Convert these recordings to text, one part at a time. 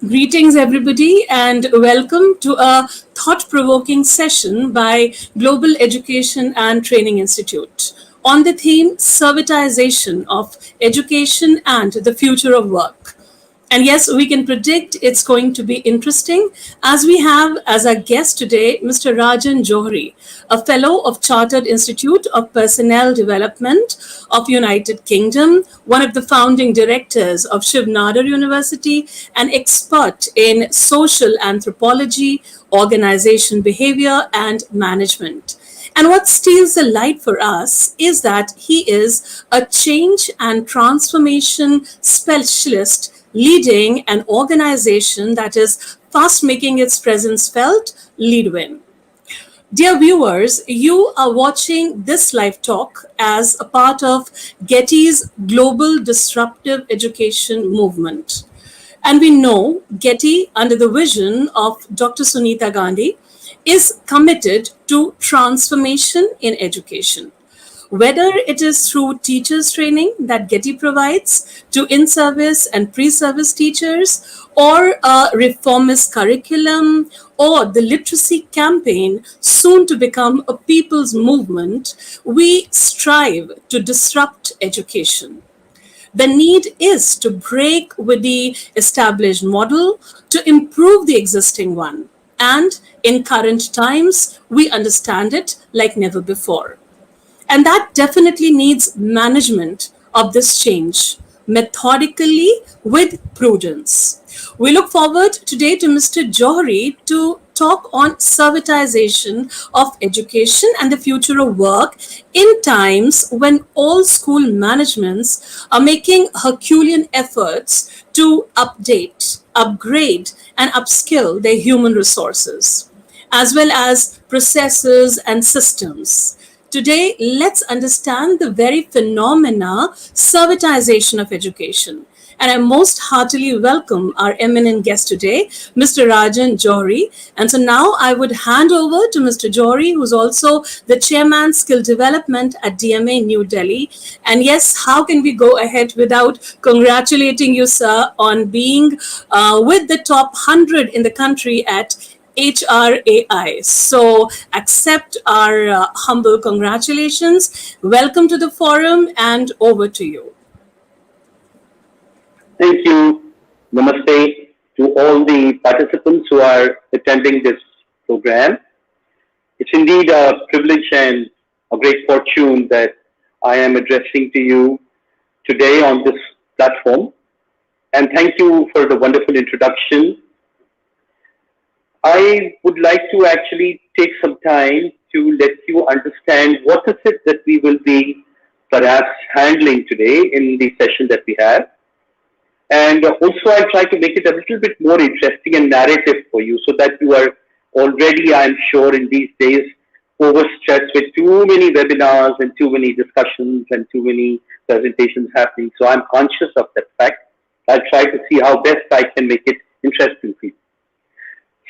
Greetings, everybody, and welcome to a thought provoking session by Global Education and Training Institute on the theme Servitization of Education and the Future of Work. And yes, we can predict it's going to be interesting as we have as our guest today Mr. Rajan Johri, a fellow of Chartered Institute of Personnel Development of United Kingdom, one of the founding directors of Shiv Nadar University, an expert in social anthropology, organization behavior, and management. And what steals the light for us is that he is a change and transformation specialist leading an organization that is fast making its presence felt, Leadwin. Dear viewers, you are watching this live talk as a part of GETI's Global Disruptive Education Movement. And we know GETI, under the vision of Dr. Sunita Gandhi, is committed to transformation in education. Whether it is through teachers training that GETI provides to in-service and pre-service teachers, or a reformist curriculum, or the literacy campaign soon to become a people's movement, we strive to disrupt education. The need is to break with the established model to improve the existing one. And in current times, we understand it like never before. And that definitely needs management of this change, methodically with prudence. We look forward today to Mr. Johri to talk on servitization of education and the future of work in times when all school managements are making Herculean efforts to update, upgrade, and upskill their human resources, as well as processes and systems. Today, let's understand the very phenomena, servitization of education. And I most heartily welcome our eminent guest today, Mr. Rajan Johri. And so now I would hand over to Mr. Johri, who's also the Chairman Skill Development at DMA New Delhi. And yes, how can we go ahead without congratulating you, sir, on being with the top 100 in the country at HRAI. So accept our humble congratulations. Welcome to the forum and over to you. Thank you. Namaste to all the participants who are attending this program. It's indeed a privilege and a great fortune that I am addressing to you today on this platform. And thank you for the wonderful introduction. I would like to actually take some time to let you understand what is it that we will be perhaps handling today in the session that we have. And also I'll try to make it a little bit more interesting and narrative for you so that you are already, I'm sure, in these days overstretched with too many webinars and too many discussions and too many presentations happening. So I'm conscious of that fact. I'll try to see how best I can make it interesting for you.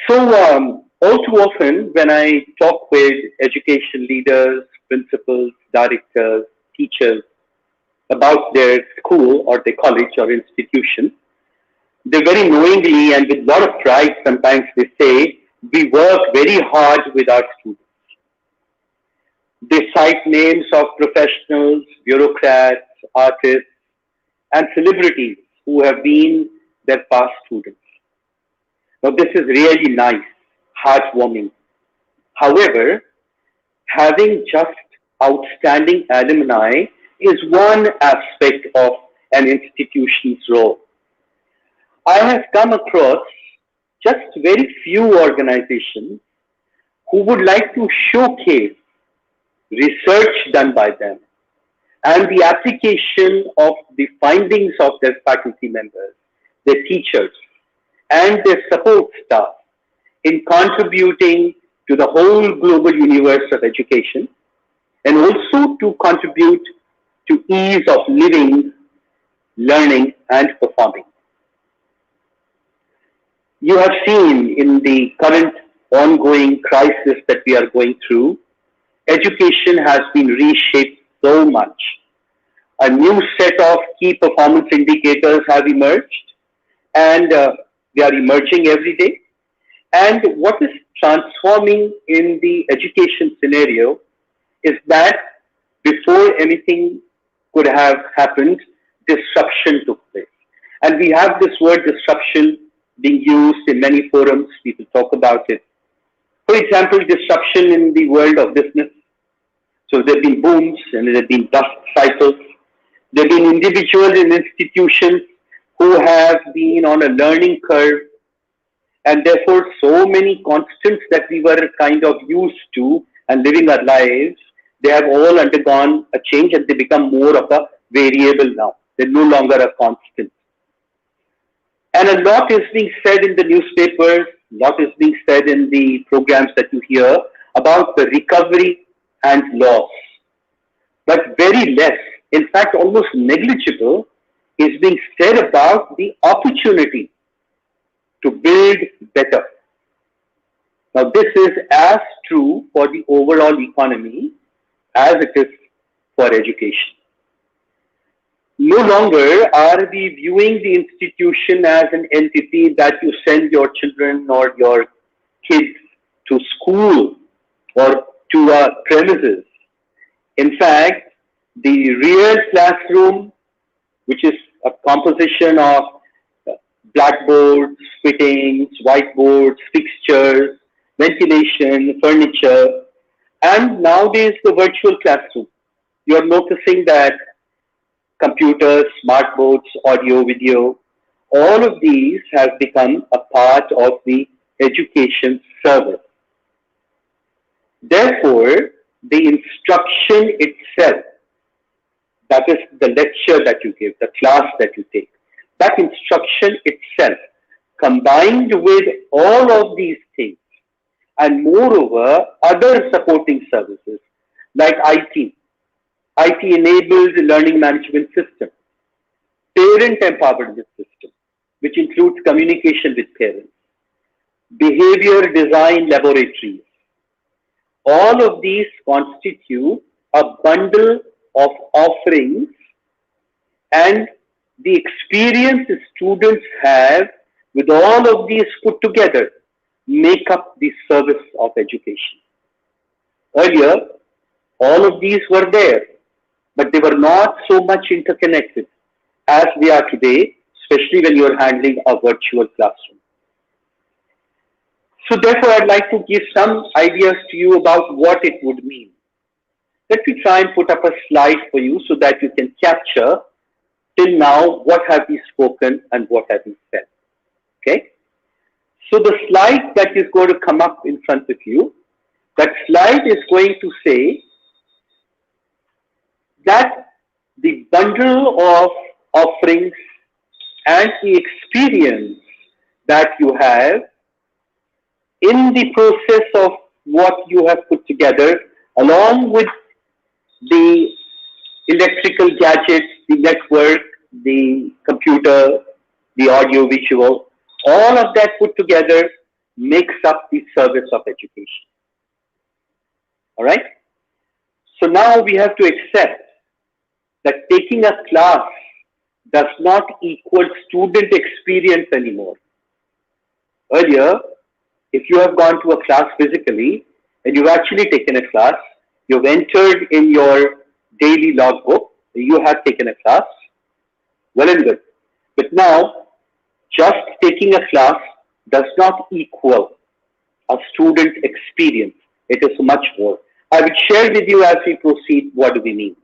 So all too often when I talk with education leaders, principals, directors, teachers about their school or their college or institution, they very knowingly and with a lot of pride sometimes they say, we work very hard with our students. They cite names of professionals, bureaucrats, artists, and celebrities who have been their past students. Now, this is really nice, heartwarming. However, having just outstanding alumni is one aspect of an institution's role. I have come across just very few organizations who would like to showcase research done by them and the application of the findings of their faculty members, their teachers, and their support staff in contributing to the whole global universe of education and also to contribute to ease of living, learning, and performing. You have seen in the current ongoing crisis that we are going through, education has been reshaped so much. A new set of key performance indicators have emerged, and They are emerging every day. And what is transforming in the education scenario is that before anything could have happened, disruption took place. And we have this word disruption being used in many forums. People talk about it. For example, disruption in the world of business. So there have been booms and there have been bust cycles. There have been individuals and institutions who have been on a learning curve, and therefore so many constants that we were kind of used to and living our lives, they have all undergone a change and they become more of a variable now. They're no longer a constant. And a lot is being said in the newspapers, a lot is being said in the programs that you hear about the recovery and loss. But very less, in fact almost negligible, is being said about the opportunity to build better. Now this is as true for the overall economy as it is for education. No longer are we viewing the institution as an entity that you send your children or your kids to school or to a premises. In fact, the real classroom, which is a composition of blackboards, fittings, whiteboards, fixtures, ventilation, furniture, and nowadays the virtual classroom. You're noticing that computers, smart boards, audio, video, all of these have become a part of the education service. Therefore, the instruction itself, that is the lecture that you give, the class that you take, that instruction itself, combined with all of these things, and moreover, other supporting services like IT-enabled learning management system, parent empowerment system, which includes communication with parents, behavior design laboratories. All of these constitute a bundle of offerings, and the experience students have with all of these put together make up the service of education. Earlier, all of these were there, but they were not so much interconnected as they are today, especially when you're handling a virtual classroom. So therefore, I'd like to give some ideas to you about what it would mean. Let me try and put up a slide for you so that you can capture till now what have we spoken and what have we said. Okay? So the slide that is going to come up in front of you, that slide is going to say that the bundle of offerings and the experience that you have in the process of what you have put together, along with the electrical gadgets, the network, the computer, the audio visual, all of that put together makes up the service of education. All right? So now we have to accept that taking a class does not equal student experience anymore. Earlier, if you have gone to a class physically and you've actually taken a class, you've entered in your daily logbook, you have taken a class, well and good. But now, just taking a class does not equal a student experience. It is much more. I will share with you as we proceed what do we mean.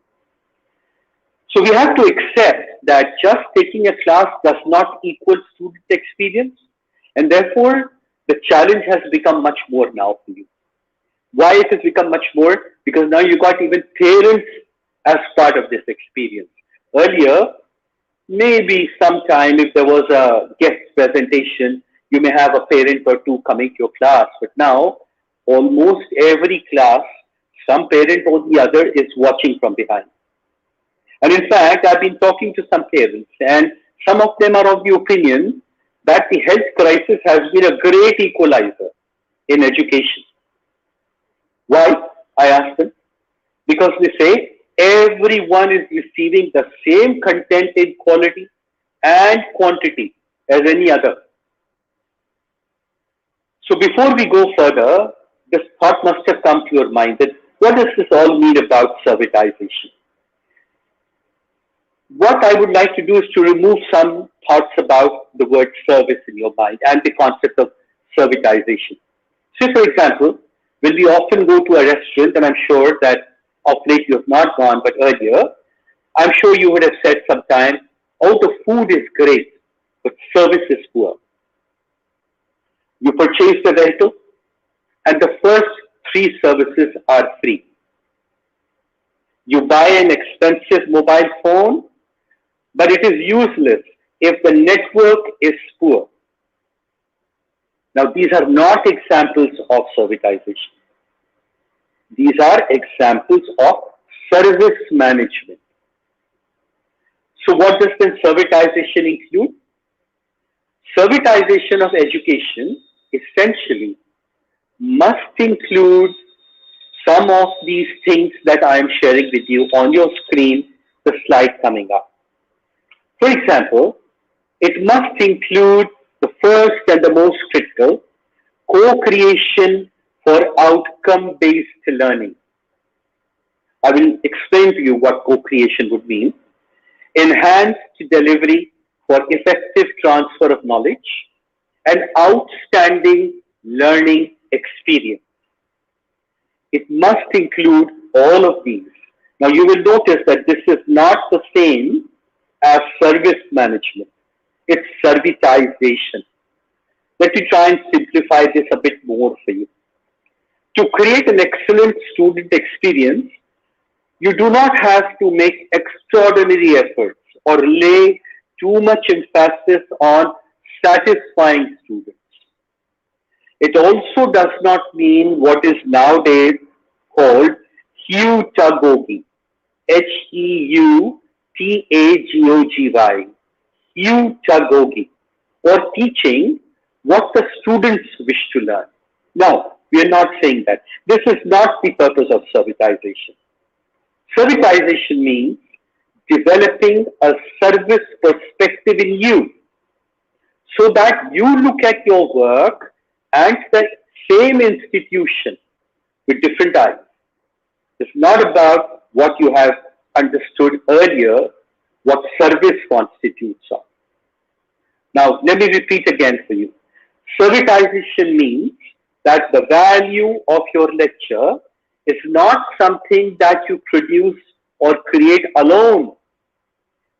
So we have to accept that just taking a class does not equal student experience, and therefore the challenge has become much more now for you. Why it has become much more? Because now you got even parents as part of this experience. Earlier, maybe sometime if there was a guest presentation, you may have a parent or two coming to your class, but now almost every class, some parent or the other is watching from behind. And in fact, I've been talking to some parents, and some of them are of the opinion that the health crisis has been a great equalizer in education. Why? I ask them. Because they say everyone is receiving the same content in quality and quantity as any other. So before we go further, this thought must have come to your mind that what does this all mean about servitization? What I would like to do is to remove some thoughts about the word service in your mind and the concept of servitization. So, for example, when we often go to a restaurant, and I'm sure that of late you have not gone, but earlier, I'm sure you would have said sometime, oh, the food is great, but service is poor. You purchase the vehicle, and the first 3 services are free. You buy an expensive mobile phone, but it is useless if the network is poor. Now, these are not examples of servitization. These are examples of service management. So what does then servitization include? Servitization of education essentially must include some of these things that I am sharing with you on your screen, the slide coming up. For example, it must include the first and the most critical, co-creation for outcome-based learning. I will explain to you what co-creation would mean. Enhanced delivery for effective transfer of knowledge and outstanding learning experience. It must include all of these. Now you will notice that this is not the same as service management. It's servitization. Let me try and simplify this a bit more for you. To create an excellent student experience, you do not have to make extraordinary efforts or lay too much emphasis on satisfying students. It also does not mean what is nowadays called heutagogy, Heutagogy, heutagogy, or teaching what the students wish to learn. No, we are not saying that. This is not the purpose of servitization. Servitization means developing a service perspective in you so that you look at your work and the same institution with different eyes. It's not about what you have understood earlier, what service constitutes are. Now, let me repeat again for you. Servitization means that the value of your lecture is not something that you produce or create alone.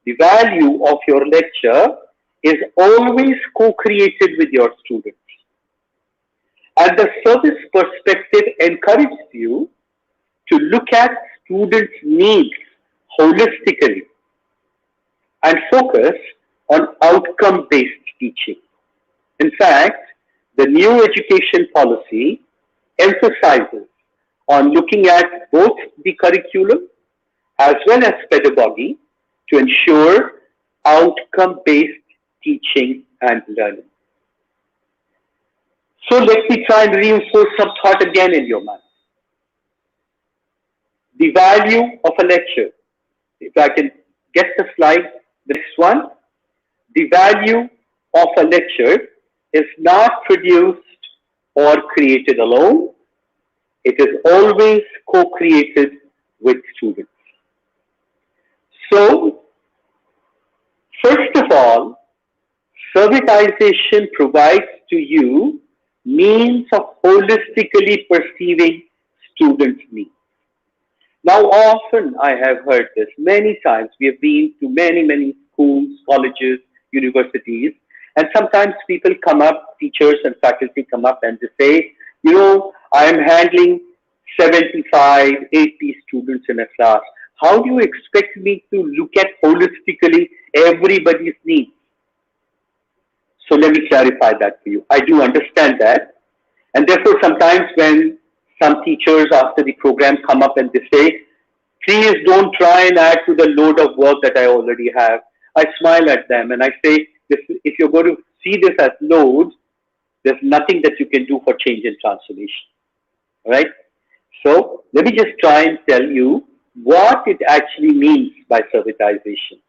The value of your lecture is always co-created with your students. And the service perspective encourages you to look at students' needs holistically and focus on outcome-based teaching. In fact, the new education policy emphasizes on looking at both the curriculum as well as pedagogy to ensure outcome-based teaching and learning. So let me try and reinforce some thought again in your mind. The value of a lecture. If I can get the slide, the next one. The value of a lecture is not produced or created alone. It is always co-created with students. So, first of all, servitization provides to you means of holistically perceiving students' needs. Now, often I have heard this many times. We have been to many schools, colleges, universities, and sometimes people come up, teachers and faculty come up and they say, you know, I am handling 75, 80 students in a class. How do you expect me to look at holistically everybody's needs? So let me clarify that for you. I do understand that. And therefore, sometimes when some teachers after the program come up and they say, please don't try and add to the load of work that I already have, I smile at them and I say, if you're going to see this as load, there's nothing that you can do for change and transformation. All right? So let me just try and tell you what it actually means by servitization.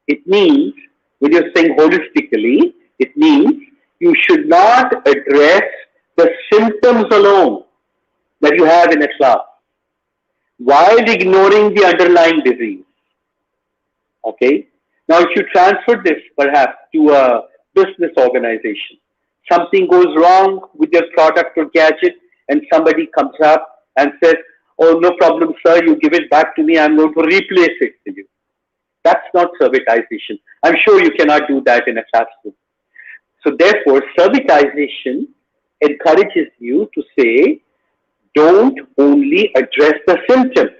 It means, when you're saying holistically, it means you should not address the symptoms alone that you have in a class while ignoring the underlying disease. Okay? Now, if you transfer this perhaps to a business organization, something goes wrong with your product or gadget, and somebody comes up and says, "Oh, no problem, sir, you give it back to me, I'm going to replace it for you." That's not servitization. I'm sure you cannot do that in a classroom. So therefore, servitization encourages you to say, don't only address the symptoms.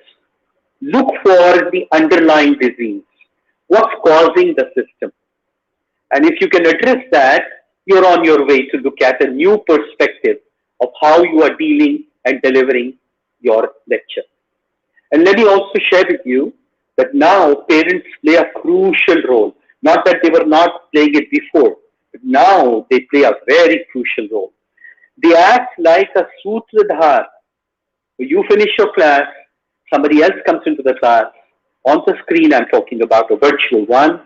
Look for the underlying disease. What's causing the system? And if you can address that, you're on your way to look at a new perspective of how you are dealing and delivering your lecture. And let me also share with you that now parents play a crucial role. Not that they were not playing it before, but now they play a very crucial role. They act like a sutradhar. You finish your class, somebody else comes into the class. On the screen, I'm talking about a virtual one.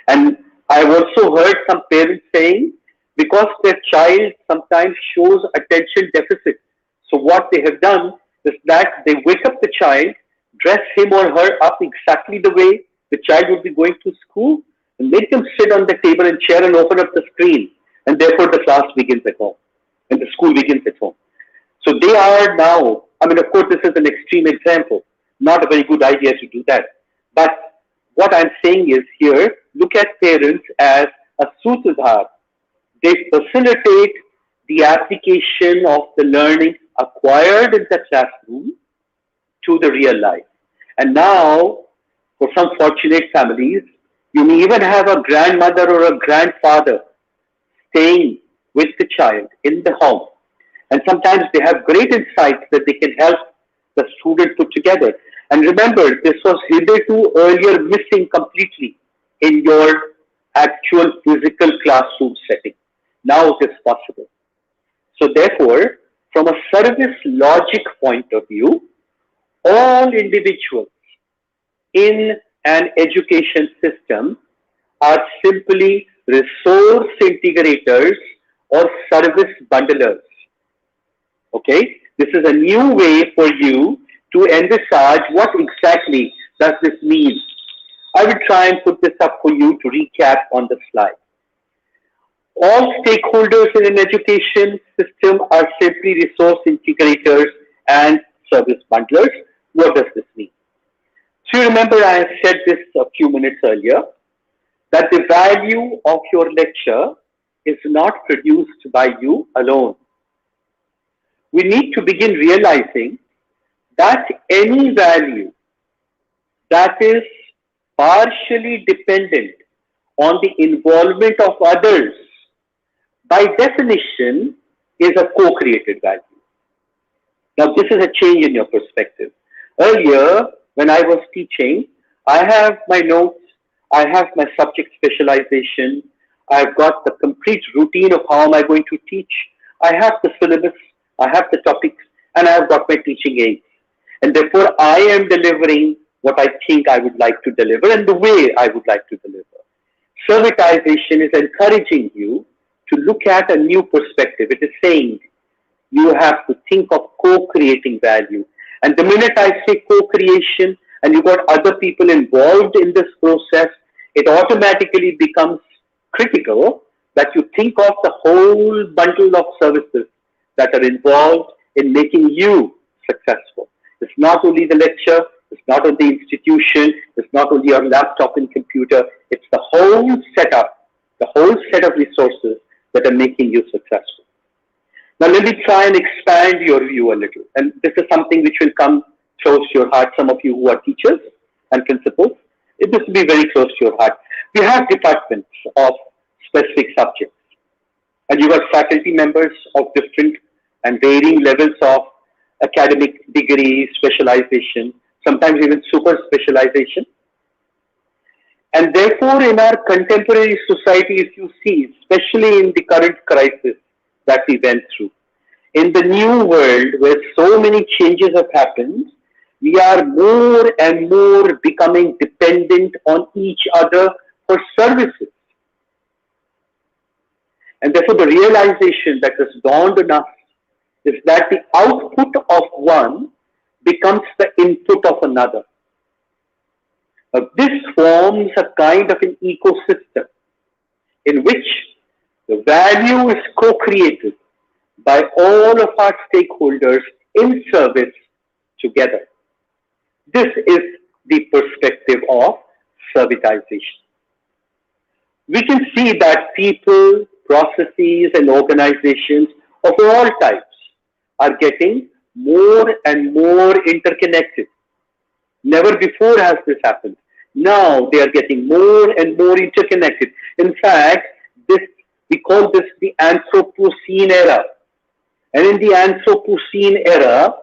And I've also heard some parents saying, because their child sometimes shows attention deficit. So what they have done is that they wake up the child, dress him or her up exactly the way the child would be going to school, and make them sit on the table and chair and open up the screen. And therefore the class begins at home and the school begins at home. So they are now, I mean, of course, this is an extreme example, not a very good idea to do that. But what I'm saying is here, look at parents as a sutradhar. They facilitate the application of the learning acquired in the classroom to the real life. And now, for some fortunate families, you may even have a grandmother or a grandfather staying with the child in the home. And sometimes they have great insights that they can help the student put together. And remember, this was hitherto earlier missing completely in your actual physical classroom setting. Now it is possible. So therefore, from a service logic point of view, all individuals in an education system are simply resource integrators or service bundlers. Okay? This is a new way for you to envisage what exactly does this mean. I will try and put this up for you to recap on the slide. All stakeholders in an education system are simply resource integrators and service bundlers. What does this mean? So you remember I said this a few minutes earlier, that the value of your lecture is not produced by you alone. We need to begin realizing that any value that is partially dependent on the involvement of others, by definition, is a co-created value. Now, this is a change in your perspective. Earlier, when I was teaching, I have my notes, I have my subject specialization, I've got the complete routine of how am I going to teach, I have the syllabus, I have the topics, and I have got my teaching aids. And therefore, I am delivering what I think I would like to deliver and the way I would like to deliver. Servitization is encouraging you to look at a new perspective. It is saying you have to think of co-creating value. And the minute I say co-creation and you got other people involved in this process, it automatically becomes critical that you think of the whole bundle of services that are involved in making you successful. It's not only the lecture, it's not only the institution, it's not only your laptop and computer, it's the whole setup, the whole set of resources that are making you successful. Now let me try and expand your view a little. And this is something which will come close to your heart, some of you who are teachers and principals. This will be very close to your heart. We have departments of specific subjects. And you got faculty members of different and varying levels of academic degree, specialization, sometimes even super specialization. And therefore, in our contemporary society, if you see, especially in the current crisis that we went through, in the new world where so many changes have happened, we are more and more becoming dependent on each other for services. And therefore, the realization that has dawned on us is that the output of one becomes the input of another. This forms a kind of an ecosystem in which the value is co-created by all of our stakeholders in service together. This is the perspective of servitization. We can see that people, processes, and organizations of all types are getting more and more interconnected. Never before has this happened. Now they are getting more and more interconnected. In fact, we call this the Anthropocene era. And in the Anthropocene era,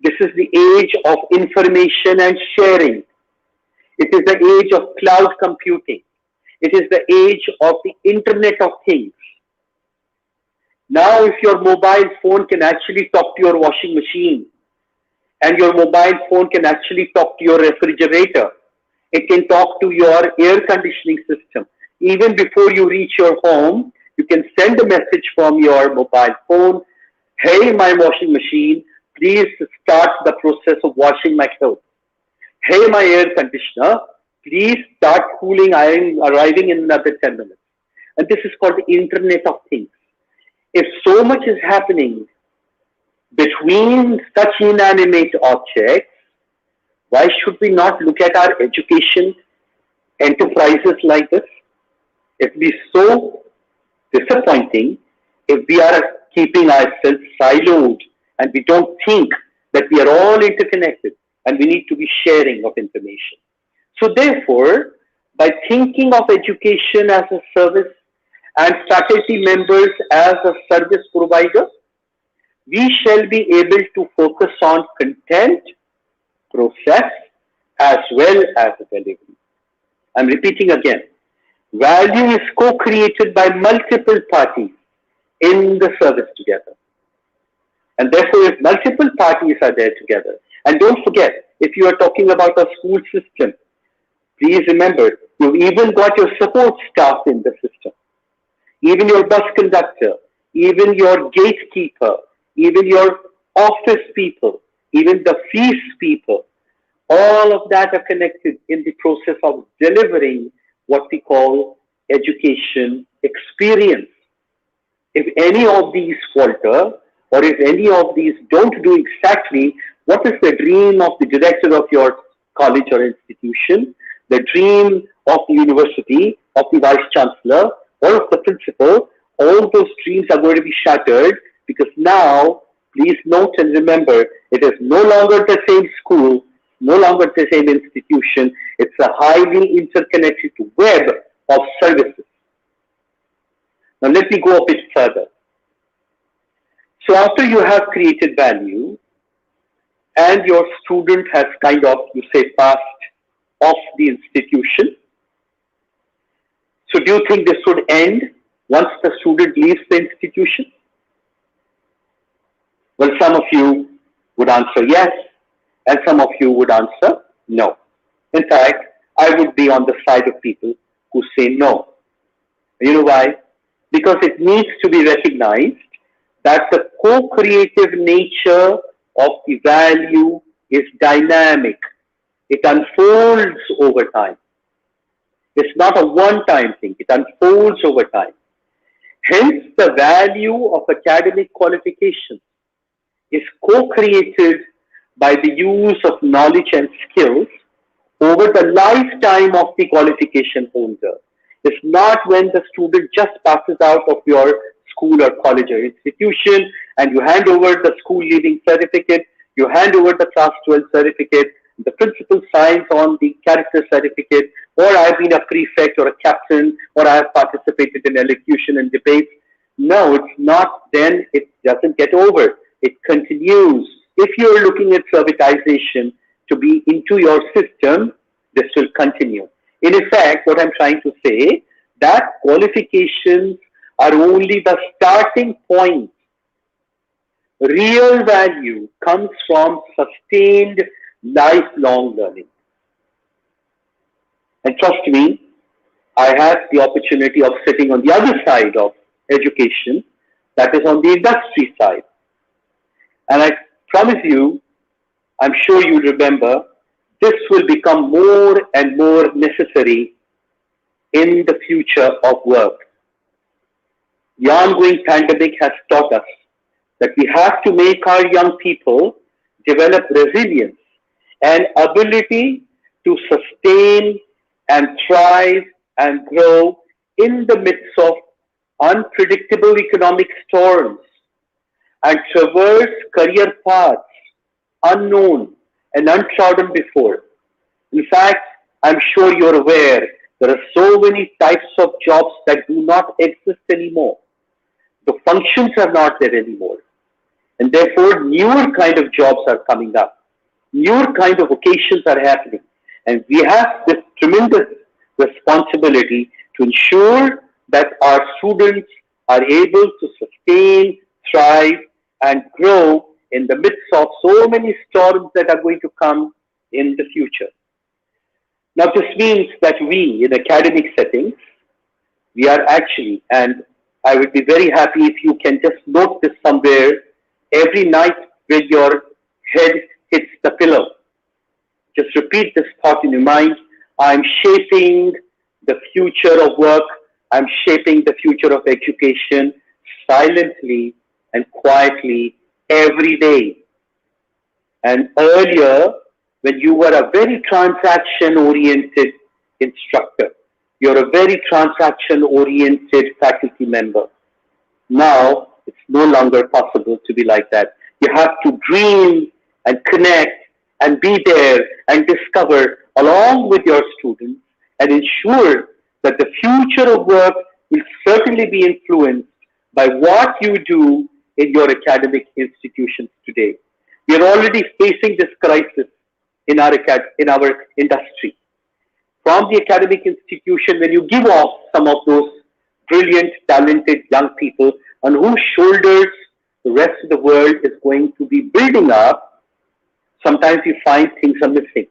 this is the age of information and sharing. It is the age of cloud computing. It is the age of the Internet of Things. Now, if your mobile phone can actually talk to your washing machine, and your mobile phone can actually talk to your refrigerator, it can talk to your air conditioning system. Even before you reach your home, you can send a message from your mobile phone. Hey, my washing machine, please start the process of washing my clothes. Hey, my air conditioner, please start cooling. I am arriving in another 10 minutes. And this is called the Internet of Things. If so much is happening between such inanimate objects, why should we not look at our education enterprises like this? It would be so disappointing if we are keeping ourselves siloed and we don't think that we are all interconnected and we need to be sharing of information. So therefore, by thinking of education as a service and faculty members as a service provider, we shall be able to focus on content, process, as well as delivery. I'm repeating again. Value is co-created by multiple parties in the service together. And therefore, if multiple parties are there together, and don't forget, if you are talking about a school system, please remember, you've even got your support staff in the system. Even your bus conductor, even your gatekeeper, even your office people, even the fees people, all of that are connected in the process of delivering what we call education experience. If any of these falter, or if any of these don't do exactly what is the dream of the director of your college or institution, the dream of the university, of the vice chancellor, or of the principal, all those dreams are going to be shattered, because now, please note and remember, it is no longer the same school, no longer the same institution. It's a highly interconnected web of services. Now let me go a bit further. So after you have created value and your student has kind of, you say, passed off the institution, so do you think this would end once the student leaves the institution? Well, some of you would answer yes, and some of you would answer no. In fact, I would be on the side of people who say no. You know why? Because it needs to be recognized that the co-creative nature of the value is dynamic. It unfolds over time. It's not a one-time thing. It unfolds over time. Hence, the value of academic qualifications is co-created by the use of knowledge and skills over the lifetime of the qualification holder. It's not when the student just passes out of your school or college or institution and you hand over the school leaving certificate, you hand over the class 12 certificate, the principal signs on the character certificate, or I've been a prefect or a captain, or I have participated in elocution and debates. No, it's not. Then it doesn't get over. It continues. If you're looking at servitization to be into your system, this will continue. In effect, what I'm trying to say, that qualifications are only the starting point. Real value comes from sustained lifelong learning. And trust me, I had the opportunity of sitting on the other side of education, that is on the industry side. And I promise you, I'm sure you remember, this will become more and more necessary in the future of work. The ongoing pandemic has taught us that we have to make our young people develop resilience and ability to sustain and thrive and grow in the midst of unpredictable economic storms and traverse career paths unknown and untrodden before. In fact, I'm sure you're aware there are so many types of jobs that do not exist anymore. The functions are not there anymore. And therefore, newer kind of jobs are coming up. Newer kind of vocations are happening. And we have this tremendous responsibility to ensure that our students are able to sustain, thrive, and grow in the midst of so many storms that are going to come in the future. Now, this means that we, in academic settings, we are actually, and I would be very happy if you can just note this somewhere every night when your head hits the pillow. Just repeat this thought in your mind. I'm shaping the future of work. I'm shaping the future of education silently and quietly every day. And earlier, when you were a very transaction-oriented instructor, you're a very transaction-oriented faculty member. Now, it's no longer possible to be like that. You have to dream and connect and be there and discover along with your students and ensure that the future of work will certainly be influenced by what you do in your academic institutions today. We are already facing this crisis in our industry. From the academic institution, when you give off some of those brilliant, talented young people on whose shoulders the rest of the world is going to be building up, sometimes you find things are missing.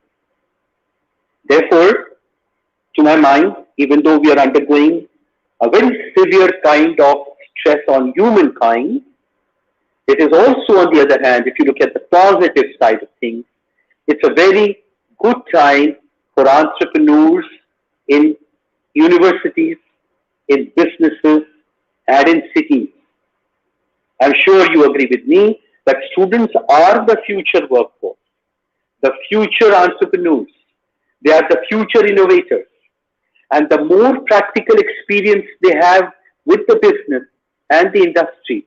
Therefore, to my mind, even though we are undergoing a very severe kind of stress on humankind, it is also, on the other hand, if you look at the positive side of things, it's a very good time for entrepreneurs in universities, in businesses, and in cities. I'm sure you agree with me that students are the future workforce, the future entrepreneurs. They are the future innovators. And the more practical experience they have with the business and the industry,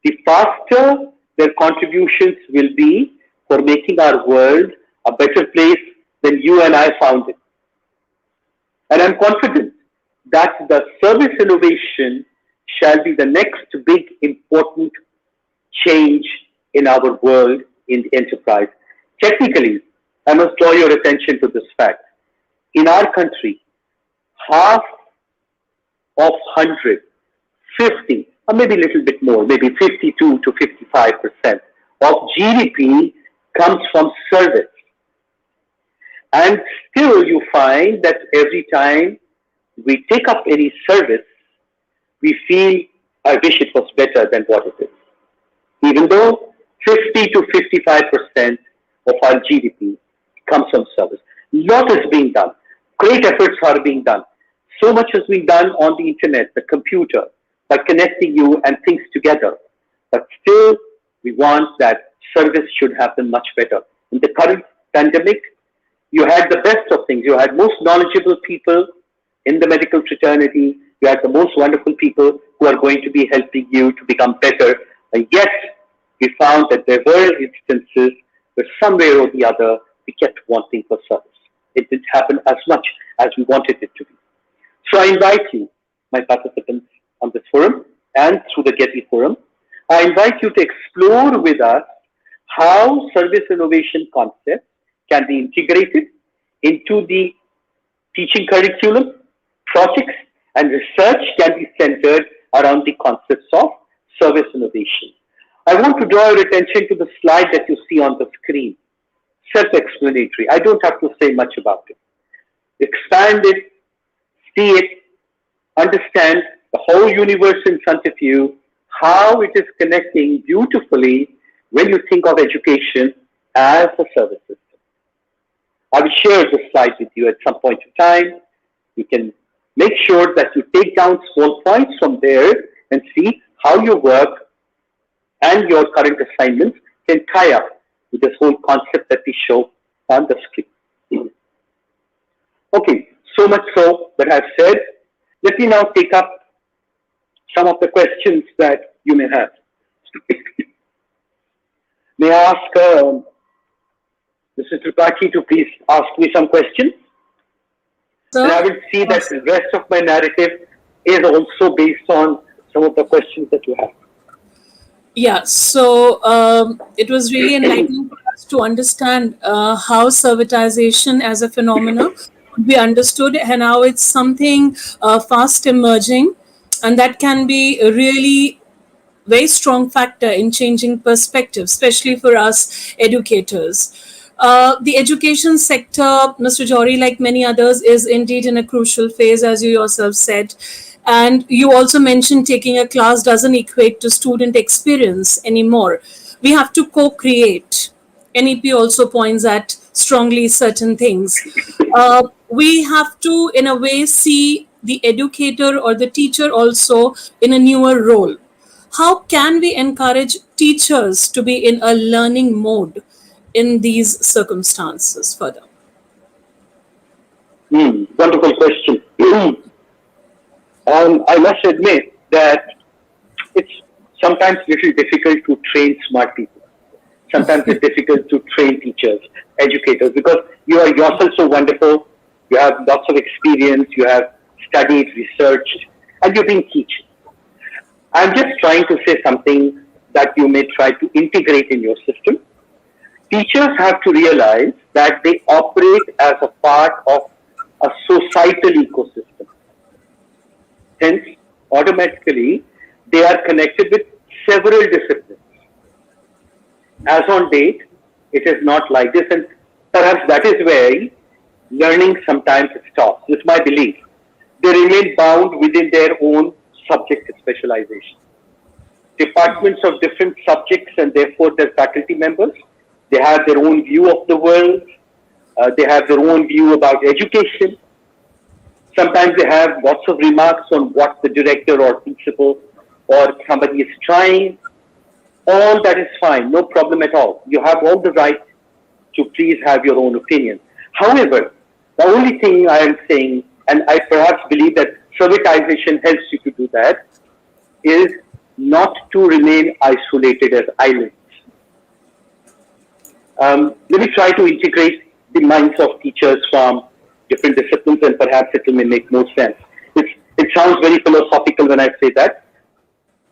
the faster their contributions will be for making our world a better place than you and I found it. And I'm confident that the service innovation shall be the next big important change in our world in the enterprise. Technically, I must draw your attention to this fact. In our country, half of 100, 50, or maybe a little bit more, maybe 52 to 55% of GDP comes from service. And still you find that every time we take up any service, we feel, I wish it was better than what it is. Even though 50 to 55% of our GDP comes from service. A lot is being done. Great efforts are being done. So much has been done on the internet, the computer, by connecting you and things together. But still, we want that service should happen much better. In the current pandemic, you had the best of things. You had most knowledgeable people in the medical fraternity. You had the most wonderful people who are going to be helping you to become better. And yet, we found that there were instances where somewhere or the other, we kept wanting for service. It didn't happen as much as we wanted it to be. So I invite you, my participants on this forum and through the GETI forum, I invite you to explore with us how service innovation concepts can be integrated into the teaching curriculum, projects, and research can be centered around the concepts of service innovation. I want to draw your attention to the slide that you see on the screen. Self-explanatory. I don't have to say much about it. Expand it, see it, understand the whole universe in front of you, how it is connecting beautifully when you think of education as a service system. I will share this slide with you at some point in time. You can make sure that you take down small points from there and see how your work and your current assignments can tie up with this whole concept that we show on the screen. Okay, so much so that I've said. Let me now take up some of the questions that you may have. May I ask Mr. Tripathi to please ask me some questions? Sir? And I will see that the rest of my narrative is also based on some of the questions that you have. Yeah, so it was really enlightening for us to understand how servitization as a phenomenon could be understood and how it's something fast emerging, and that can be a really very strong factor in changing perspective, especially for us educators. The education sector, Mr. Johri, like many others, is indeed in a crucial phase, as you yourself said. And you also mentioned taking a class doesn't equate to student experience anymore. We have to co-create. NEP also points at strongly certain things. We have to, in a way, see the educator or the teacher also in a newer role. How can we encourage teachers to be in a learning mode in these circumstances further? Wonderful question. I must admit that it's sometimes little difficult to train smart people. Sometimes it's difficult to train teachers, educators, because you are yourself so wonderful. You have lots of experience. You have studied, researched, and you've been teaching. I'm just trying to say something that you may try to integrate in your system. Teachers have to realize that they operate as a part of a societal ecosystem. Hence, automatically, they are connected with several disciplines. As on date, it is not like this, and perhaps that is where learning sometimes stops. It's my belief. They remain bound within their own subject specialization. Departments of different subjects and therefore their faculty members, they have their own view of the world. They have their own view about education. Sometimes they have lots of remarks on what the director or principal or somebody is trying. All that is fine, no problem at all. You have all the right to please have your own opinion. However, the only thing I am saying, and I perhaps believe that servitization helps you to do that, is not to remain isolated as islands. Let me try to integrate the minds of teachers from different disciplines, and perhaps it may make more sense. It sounds very philosophical when I say that.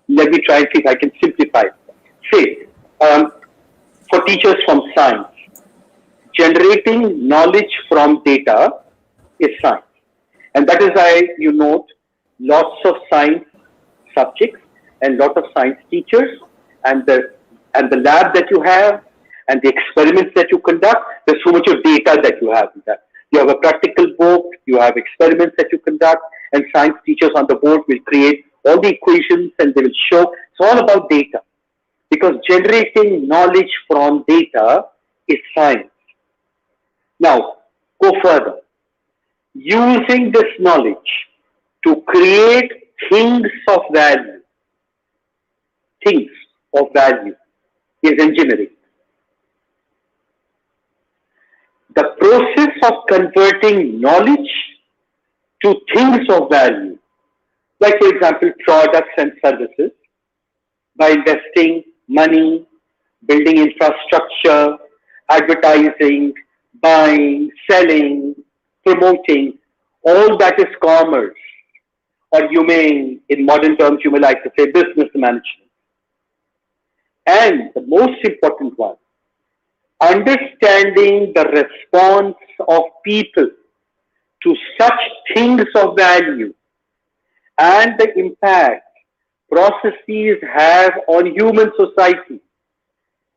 Let me try and see if I can simplify it. Say, for teachers from science, generating knowledge from data is science. And that is why you note lots of science subjects and lot of science teachers, and the lab that you have and the experiments that you conduct. There's so much of data that you have in that. You have a practical book, you have experiments that you conduct, and science teachers on the board will create all the equations and they will show. It's all about data, because generating knowledge from data is science. Now, go further. Using this knowledge to create things of value is engineering. The process of converting knowledge to things of value, like for example, products and services, by investing money, building infrastructure, advertising, buying, selling, promoting, all that is commerce, or you may, in modern terms, you may like to say business management. And the most important one, understanding the response of people to such things of value and the impact processes have on human society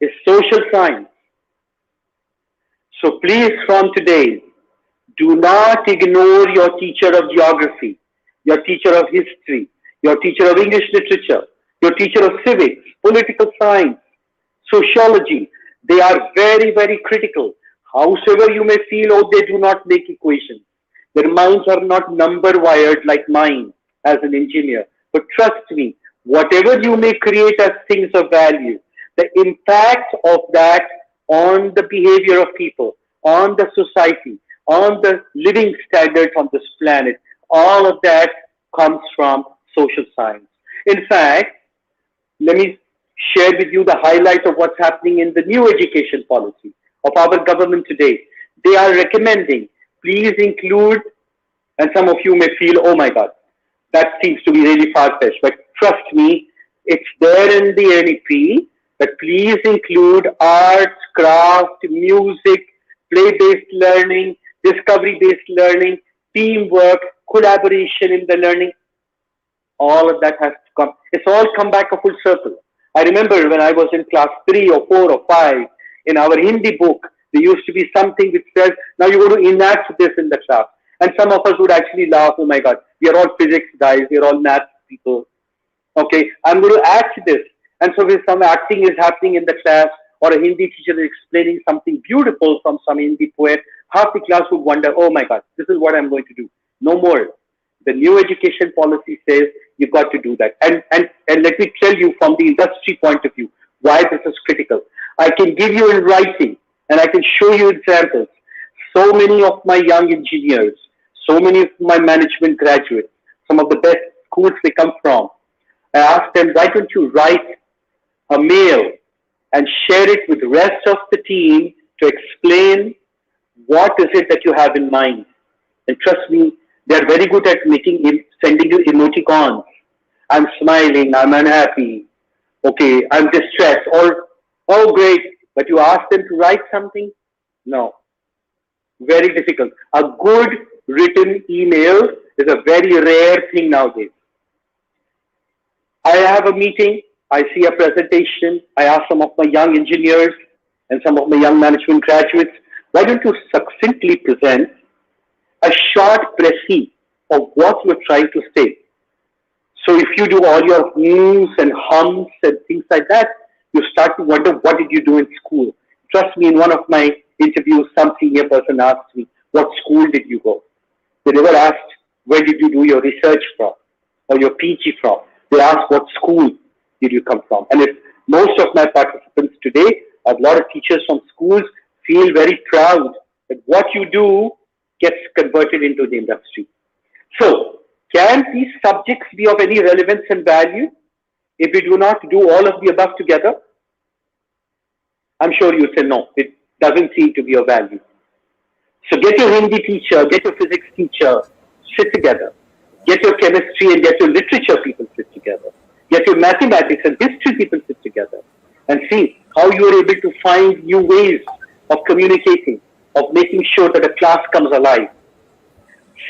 is social science. So please, from today, do not ignore your teacher of geography, your teacher of history, your teacher of English literature, your teacher of civics, political science, sociology. They are very, very critical. Howsoever you may feel, oh, they do not make equations. Their minds are not number wired like mine as an engineer. But trust me, whatever you may create as things of value, the impact of that on the behavior of people, on the society, on the living standards on this planet, all of that comes from social science. In fact, let me share with you the highlights of what's happening in the new education policy of our government today. They are recommending, please include, and some of you may feel, oh my God, that seems to be really far-fetched, but trust me, it's there in the NEP, that please include arts, craft, music, play-based learning, discovery-based learning, teamwork, collaboration in the learning. All of that has to come. It's all come back a full circle. I remember when I was in class 3 or 4 or 5, in our Hindi book, there used to be something which says, now you got to enact this in the class. And some of us would actually laugh, oh my God, we are all physics guys, we are all math people. Okay, I'm going to act this. And so if some acting is happening in the class, or a Hindi teacher is explaining something beautiful from some Hindi poet, half the class would wonder, oh my God, this is what I'm going to do. No more. The new education policy says you've got to do that. And let me tell you from the industry point of view, why this is critical. I can give you in writing, and I can show you examples. So many of my young engineers, so many of my management graduates, some of the best schools they come from, I asked them, why don't you write a mail and share it with the rest of the team to explain what is it that you have in mind. And trust me, they're very good at sending you emoticons. I'm smiling, I'm unhappy, okay, I'm distressed, or, oh great, but you ask them to write something? No. Very difficult. A good written email is a very rare thing nowadays. I have a meeting, I see a presentation, I ask some of my young engineers and some of my young management graduates, why don't you succinctly present a short précis of what you're trying to say? So if you do all your hms and hums and things like that, you start to wonder, what did you do in school? Trust me, in one of my interviews, some senior person asked me, what school did you go? They never asked, where did you do your research from or your PG from? They asked, what school did you come from? And if most of my participants today, a lot of teachers from schools feel very proud that what you do gets converted into the industry. So, can these subjects be of any relevance and value if we do not do all of the above together? I'm sure you say no, it doesn't seem to be of value. So get your Hindi teacher, get your physics teacher, sit together. Get your chemistry and get your literature people sit together. Get your mathematics and history people sit together and see how you are able to find new ways of communicating, of making sure that a class comes alive.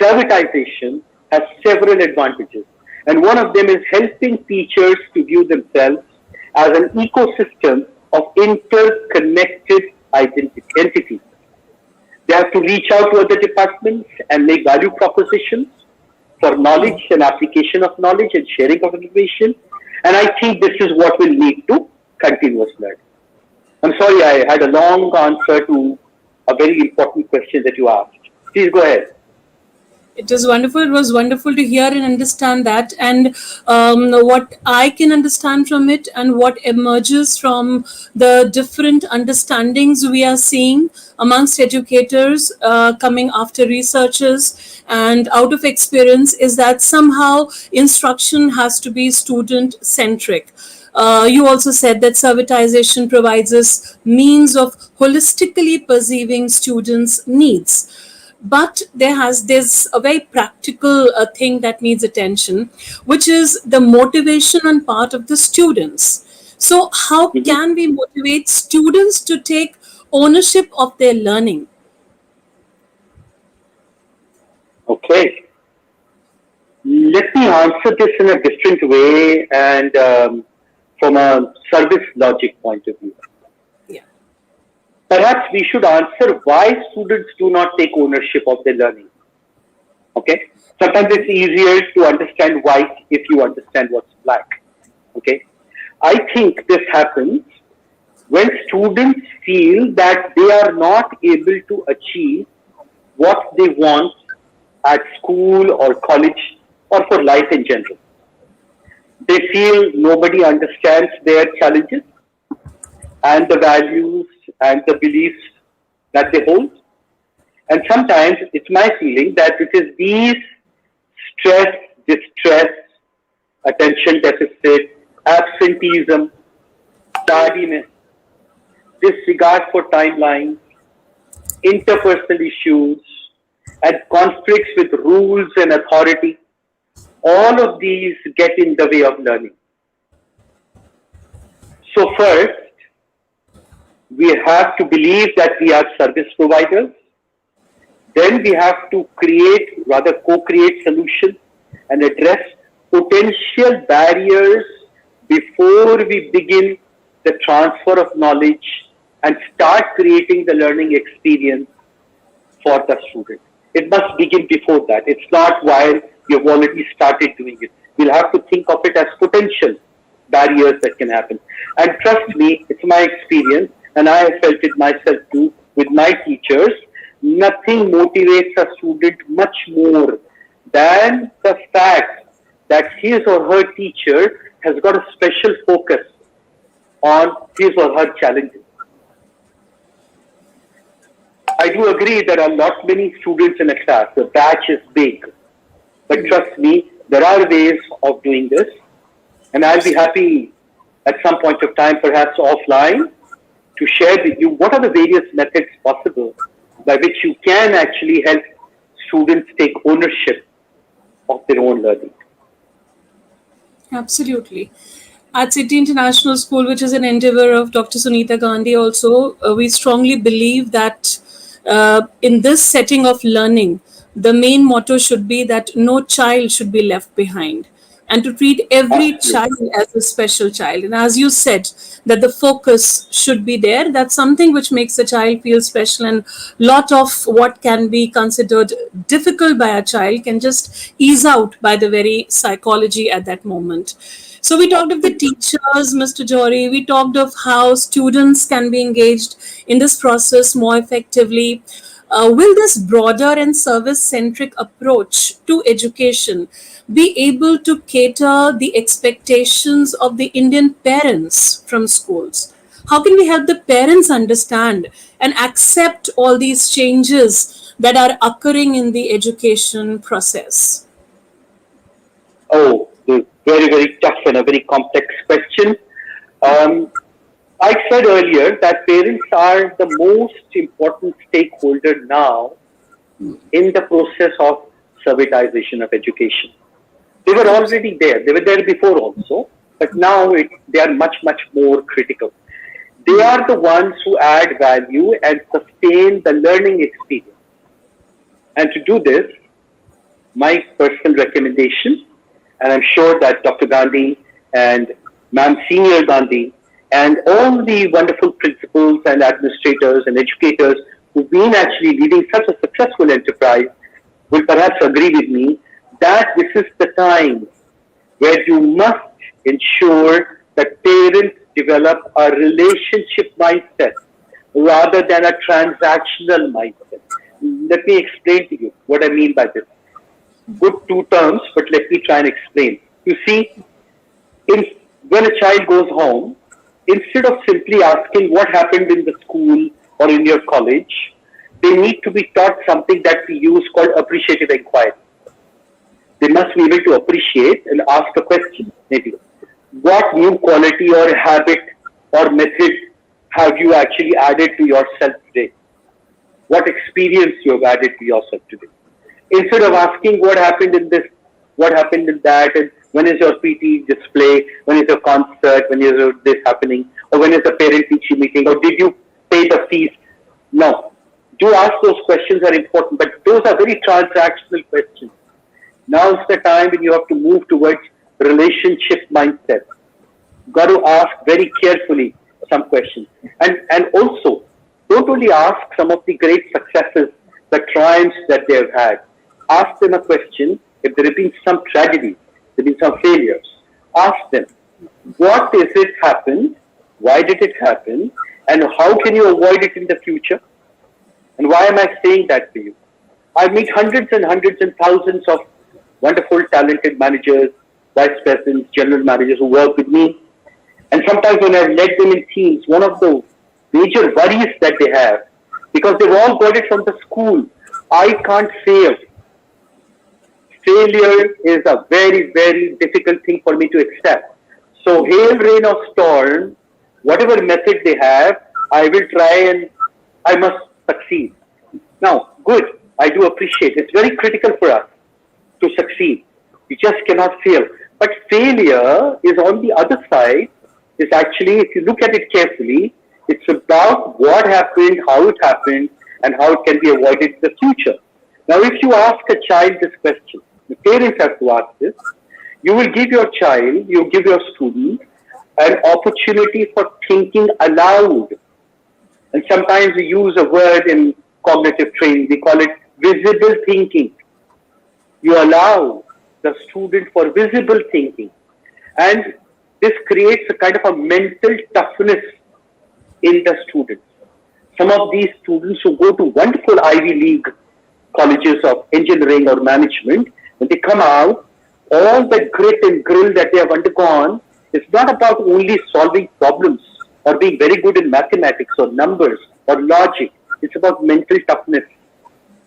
Servitization has several advantages, and one of them is helping teachers to view themselves as an ecosystem of interconnected entities. They have to reach out to other departments and make value propositions for knowledge and application of knowledge and sharing of information. And I think this is what will lead to continuous learning. I'm sorry I had a long answer to a very important question that you asked. Please go ahead. It was wonderful. It was wonderful to hear and understand that. And what I can understand from it and what emerges from the different understandings we are seeing amongst educators coming after researchers and out of experience is that somehow instruction has to be student-centric. You also said that servitization provides us means of holistically perceiving students' needs. But there's a very practical thing that needs attention, which is the motivation on part of the students. So how can we motivate students to take ownership of their learning? Okay. Let me answer this in a different way and from a service logic point of view. Perhaps we should answer why students do not take ownership of their learning. Okay? Sometimes it's easier to understand white if you understand what's black. Okay? I think this happens When students feel that they are not able to achieve what they want at school or college or for life in general, they feel nobody understands their challenges and the values and the beliefs that they hold. And sometimes it's my feeling that it is these stress, distress, attention deficit, absenteeism, tardiness, disregard for timelines, interpersonal issues, and conflicts with rules and authority. All of these get in the way of learning. So first, we have to believe that we are service providers. Then we have to co-create solutions and address potential barriers before we begin the transfer of knowledge and start creating the learning experience for the student. It must begin before that. It's not while you've already started doing it. We'll have to think of it as potential barriers that can happen. And trust me, it's my experience, and I have felt it myself too with my teachers. Nothing motivates a student much more than the fact that his or her teacher has got a special focus on his or her challenges. I do agree there are not many students in a class. The batch is big. But trust me, there are ways of doing this. And I'll be happy at some point of time, perhaps offline, to share with you what are the various methods possible by which you can actually help students take ownership of their own learning. Absolutely. At City International School, which is an endeavor of Dr. Sunita Gandhi also, we strongly believe that in this setting of learning, the main motto should be that no child should be left behind, and to treat every child as a special child. And as you said, that the focus should be there. That's something which makes a child feel special, and lot of what can be considered difficult by a child can just ease out by the very psychology at that moment. So we talked of the teachers, Mr. Johri. We talked of how students can be engaged in this process more effectively. Will this broader and service-centric approach to education be able to cater the expectations of the Indian parents from schools? How can we help the parents understand and accept all these changes that are occurring in the education process? Oh, very, very tough and a very complex question. I said earlier that parents are the most important stakeholder now in the process of servitization of education. They were already there. They were there before also, but now they are much, much more critical. They are the ones who add value and sustain the learning experience. And to do this, my personal recommendation, and I'm sure that Dr. Gandhi and Ma'am Senior Gandhi and all the wonderful principals and administrators and educators who've been actually leading such a successful enterprise will perhaps agree with me that this is the time where you must ensure that parents develop a relationship mindset rather than a transactional mindset. Let me explain to you what I mean by this. Good two terms, but let me try and explain. You see, when a child goes home, instead of simply asking what happened in the school or in your college, they need to be taught something that we use called appreciative inquiry. They must be able to appreciate and ask a question, maybe. What new quality or habit or method have you actually added to yourself today? What experience you have added to yourself today? Instead of asking what happened in this, what happened in that, and when is your PT display, when is your concert, when is this happening, or when is the parent-teacher meeting, or did you pay the fees? No. Do ask those questions are important, but those are very transactional questions. Now is the time when you have to move towards relationship mindset. Got to ask very carefully some questions. And also, don't only ask some of the great successes, the triumphs that they have had. Ask them a question. If there have been some tragedy, there have been some failures, ask them, what is it happened Why did it happen? And how can you avoid it in the future? And why am I saying that to you? I meet hundreds and thousands of wonderful, talented managers, vice presidents, general managers who work with me. And sometimes when I've led them in teams, one of the major worries that they have, because they've all got it from the school, I can't fail. Failure is a very, very difficult thing for me to accept. So hail, rain or storm, whatever method they have, I will try and I must succeed. Now, good, I do appreciate it. It's very critical for us to succeed. You just cannot fail. But failure is on the other side, is actually, if you look at it carefully, it's about what happened, how it happened, and how it can be avoided in the future. Now, if you ask a child this question, the parents have to ask this, you will give your child, you give your student an opportunity for thinking aloud. And sometimes we use a word in cognitive training, we call it visible thinking. You allow the student for visible thinking. And this creates a kind of a mental toughness in the students. Some of these students who go to wonderful Ivy League colleges of engineering or management, when they come out, all the grit and grill that they have undergone is not about only solving problems or being very good in mathematics or numbers or logic. It's about mental toughness.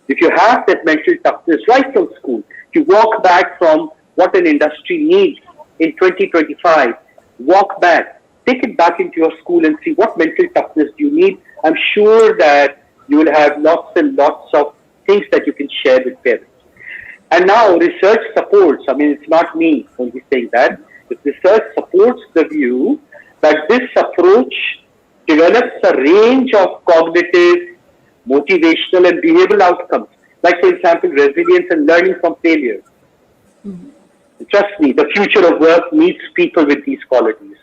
If you have that mental toughness right from school, if you walk back from what an industry needs in 2025, walk back, take it back into your school and see what mental toughness do you need. I'm sure that you will have lots and lots of things that you can share with parents. And now research supports, I mean, it's not me only saying that, but research supports the view that this approach develops a range of cognitive, motivational and behavioral outcomes. Like, for example, resilience and learning from failure. Mm-hmm. Trust me, the future of work needs people with these qualities.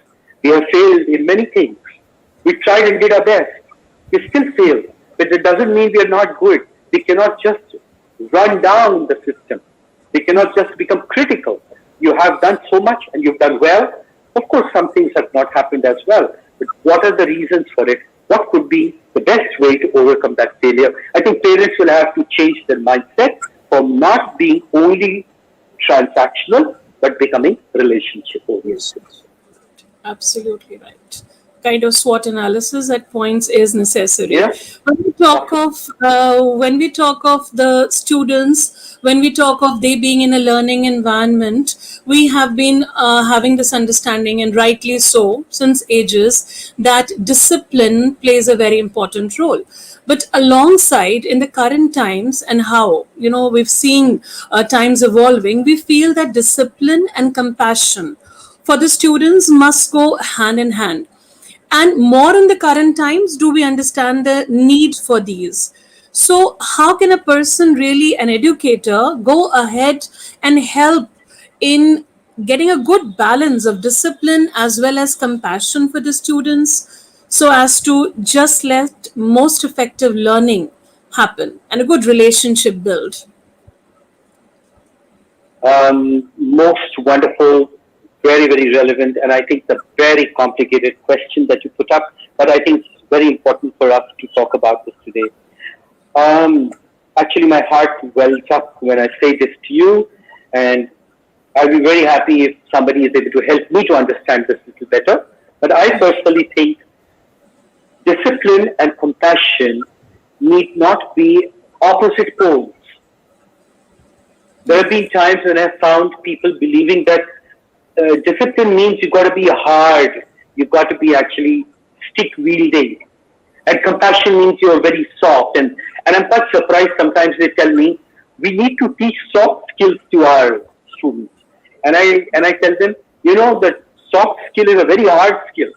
We have failed in many things. We tried and did our best. We still fail, but it doesn't mean we are not good. We cannot just run down the system. We cannot just become critical. You have done so much and you've done well. Of course, some things have not happened as well. But what are the reasons for it? What could be the best way to overcome that failure? I think parents will have to change their mindset from not being only transactional, but becoming relationship oriented. Absolutely right. Kind of SWOT analysis at points is necessary. Yeah. When we talk of the students, when we talk of they being in a learning environment, we have been having this understanding, and rightly so, since ages, that discipline plays a very important role. But alongside, in the current times and how, we've seen times evolving, we feel that discipline and compassion for the students must go hand in hand. And more in the current times, do we understand the need for these? So how can a person, really an educator, go ahead and help in getting a good balance of discipline as well as compassion for the students, so as to just let most effective learning happen and a good relationship build? Most wonderful, very, very relevant, and I think the very complicated question that you put up, but I think it's very important for us to talk about this today. Actually, my heart wells up when I say this to you, and I'll be very happy if somebody is able to help me to understand this a little better. But I personally think discipline and compassion need not be opposite poles. There have been times when I've found people believing that discipline means you've got to be hard, you've got to be actually stick-wielding. And compassion means you're very soft. And I'm quite surprised sometimes they tell me, we need to teach soft skills to our students. And I tell them, that soft skill is a very hard skill.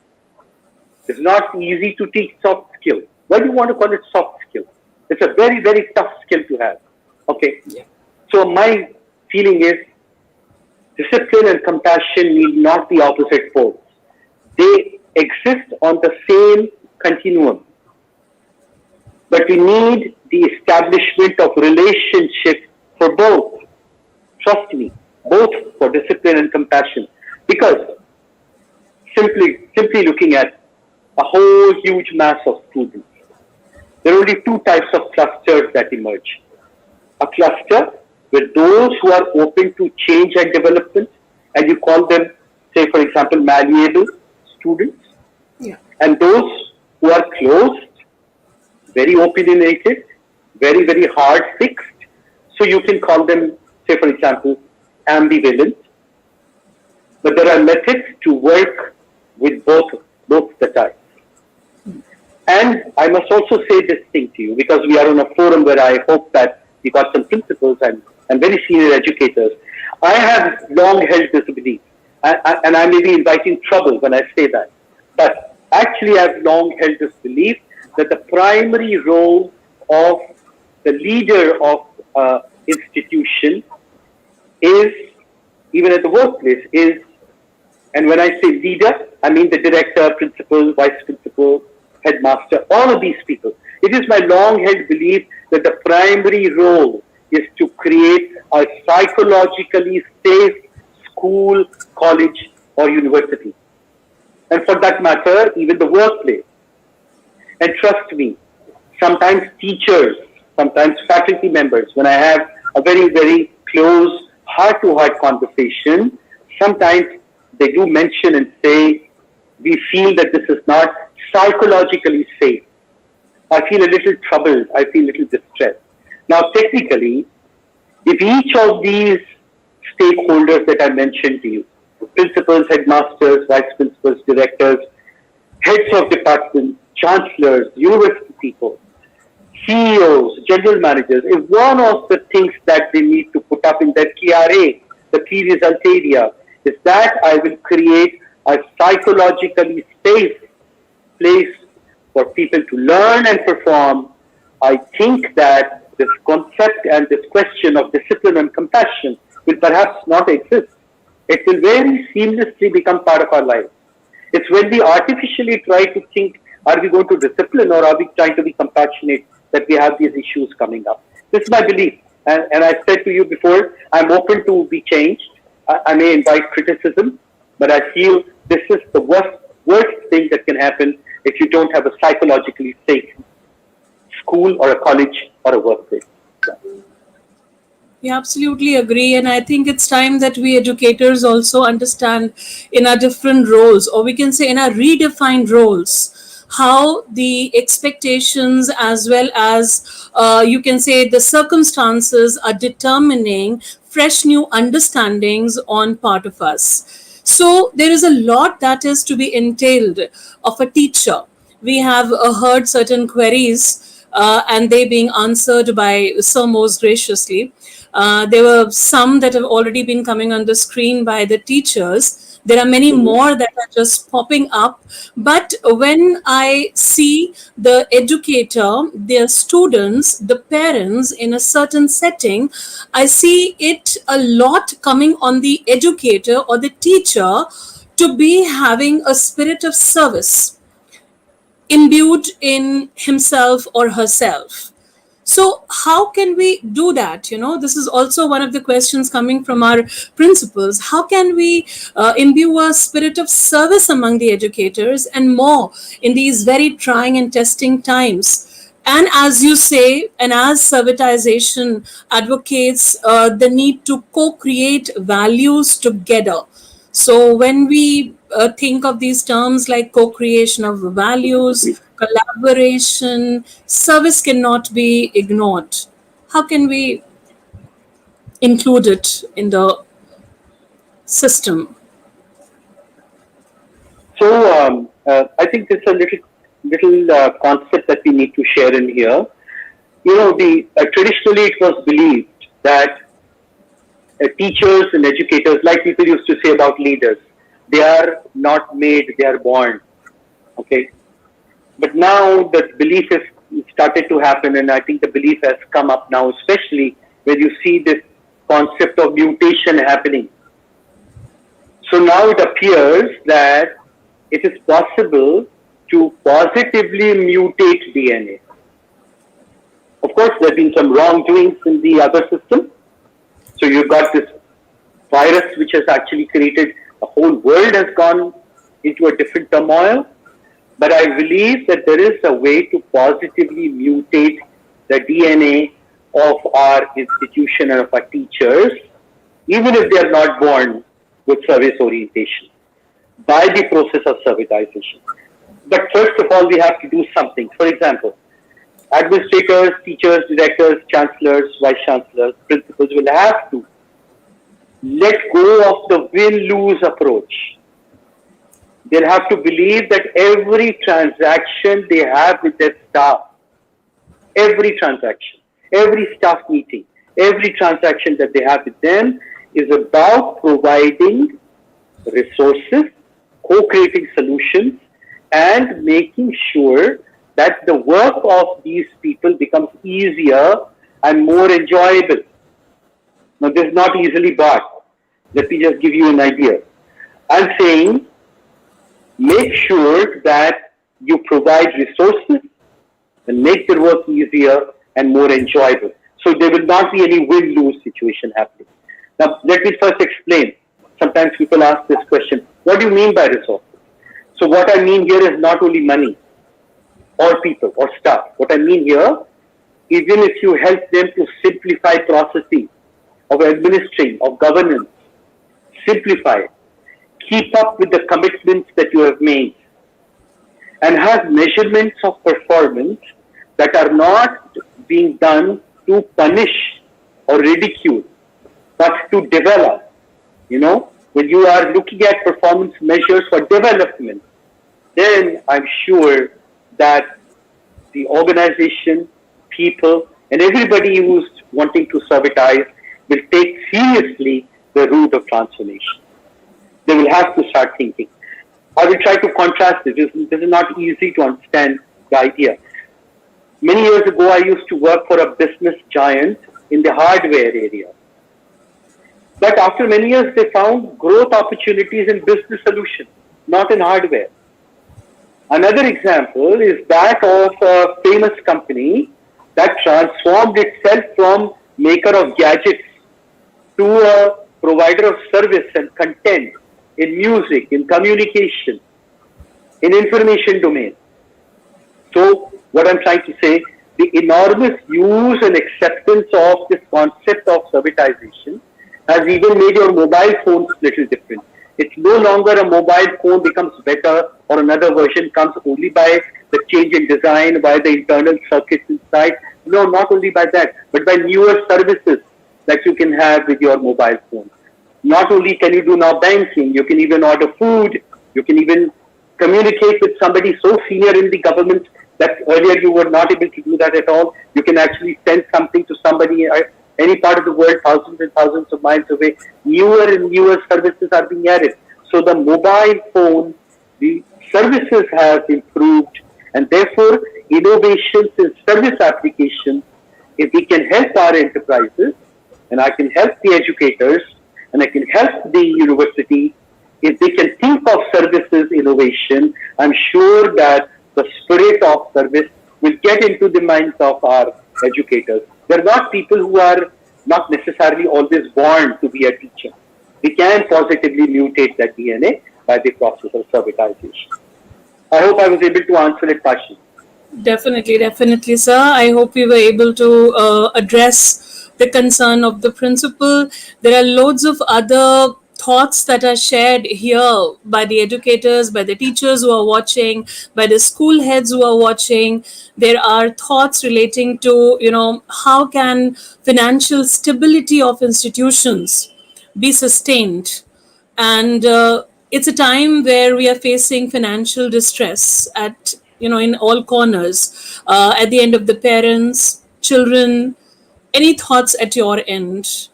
It's not easy to teach soft skill. Why do you want to call it soft skill? It's a very, very tough skill to have. Okay. Yeah. So my feeling is, discipline and compassion need not be opposite poles. They exist on the same continuum. But we need the establishment of relationship for both. Trust me, both for discipline and compassion. Because simply looking at a whole huge mass of students. There are only two types of clusters that emerge. A cluster with those who are open to change and development, and you call them, say, for example, malleable students. Yeah. And those who are closed, very opinionated, very, very hard fixed. So you can call them, say, for example, ambivalent. But there are methods to work with both the types. And I must also say this thing to you, because we are on a forum where I hope that we got some principals and very senior educators. I have long held this belief, and I may be inviting trouble when I say that, but actually I've long held this belief that the primary role of the leader of institution is, even at the workplace, is, and when I say leader, I mean the director, principal, vice principal, headmaster, all of these people. It is my long-held belief that the primary role is to create a psychologically safe school, college, or university. And for that matter, even the workplace. And trust me, sometimes teachers, sometimes faculty members, when I have a very, very close, heart-to-heart conversation, sometimes they do mention and say, we feel that this is not psychologically safe. I feel a little troubled. I feel a little distressed. Now, technically, if each of these stakeholders that I mentioned to you, principals, headmasters, vice principals, directors, heads of departments, chancellors, university people, CEOs, general managers, if one of the things that they need to put up in their KRA, the key result area, is that I will create a psychologically safe place for people to learn and perform, I think that this concept and this question of discipline and compassion will perhaps not exist. It will very seamlessly become part of our lives. It's when we artificially try to think, are we going to discipline or are we trying to be compassionate, that we have these issues coming up. This is my belief. And I said to you before, I'm open to be changed. I may invite criticism, but I feel this is the worst thing that can happen if you don't have a psychologically safe school or a college or a workplace. Yeah, absolutely agree. And I think it's time that we educators also understand in our different roles, or we can say in our redefined roles, how the expectations as well as you can say the circumstances are determining fresh new understandings on part of us. So there is a lot that is to be entailed of a teacher. We have heard certain queries and they being answered by so most graciously. There were some that have already been coming on the screen by the teachers. There are many more that are just popping up. But when I see the educator, their students, the parents in a certain setting, I see it a lot coming on the educator or the teacher to be having a spirit of service imbued in himself or herself. So how can we do that? This is also one of the questions coming from our principals. How can we imbue a spirit of service among the educators and more in these very trying and testing times? And as you say, and as Servitization advocates the need to co-create values together. So when we think of these terms like co-creation of values, collaboration, service cannot be ignored. How can we include it in the system? So I think it's a little concept that we need to share in here. Traditionally it was believed that teachers and educators, like people used to say about leaders, they are not made, they are born. Okay. But now the belief has started to happen, and I think the belief has come up now, especially when you see this concept of mutation happening. So now it appears that it is possible to positively mutate DNA. Of course, there have been some wrongdoings in the other system. So you've got this virus which has actually created, a whole world has gone into a different turmoil. But I believe that there is a way to positively mutate the DNA of our institution and of our teachers, even if they are not born with service orientation, by the process of servitization. But first of all, we have to do something. For example, administrators, teachers, directors, chancellors, vice chancellors, principals will have to let go of the win-lose approach. They'll have to believe that every transaction they have with their staff, every transaction, every staff meeting, every transaction that they have with them is about providing resources, co-creating solutions, and making sure that the work of these people becomes easier and more enjoyable. Now, this is not easily bought. Let me just give you an idea. I'm saying make sure that you provide resources and make their work easier and more enjoyable. So there will not be any win-lose situation happening. Now, let me first explain. Sometimes people ask this question, what do you mean by resources? So what I mean here is not only money or people or staff. What I mean here, even if you help them to simplify processes of administering, of governance, simplify, keep up with the commitments that you have made, and have measurements of performance that are not being done to punish or ridicule, but to develop. You know, when you are looking at performance measures for development, then I'm sure that the organization, people, and everybody who's wanting to servitize will take seriously the route of transformation. They will have to start thinking. I will try to contrast this. This is not easy to understand the idea. Many years ago, I used to work for a business giant in the hardware area. But after many years, they found growth opportunities in business solutions, not in hardware. Another example is that of a famous company that transformed itself from maker of gadgets to a provider of service and content in music, in communication, in information domain. So what I'm trying to say, the enormous use and acceptance of this concept of servitization has even made your mobile phones little different. It's no longer a mobile phone becomes better or another version comes only by the change in design, by the internal circuits inside. No, not only by that, but by newer services that you can have with your mobile phone. Not only can you do now banking, you can even order food, you can even communicate with somebody so senior in the government that earlier you were not able to do that at all. You can actually send something to somebody any part of the world, thousands and thousands of miles away. Newer and newer services are being added. So the mobile phone, the services have improved, and therefore innovations in service applications, if we can help our enterprises, and I can help the educators, and I can help the university, if they can think of services innovation, I'm sure that the spirit of service will get into the minds of our educators. They're not people who are not necessarily always born to be a teacher. We can positively mutate that DNA by the process of servitization. I hope I was able to answer it partially. Definitely, sir. I hope we were able to address the concern of the principal. There are loads of other thoughts that are shared here by the educators, by the teachers who are watching, by the school heads who are watching. There are thoughts relating to, how can financial stability of institutions be sustained. And it's a time where we are facing financial distress in all corners, at the end of the parents, children. Any thoughts at your end?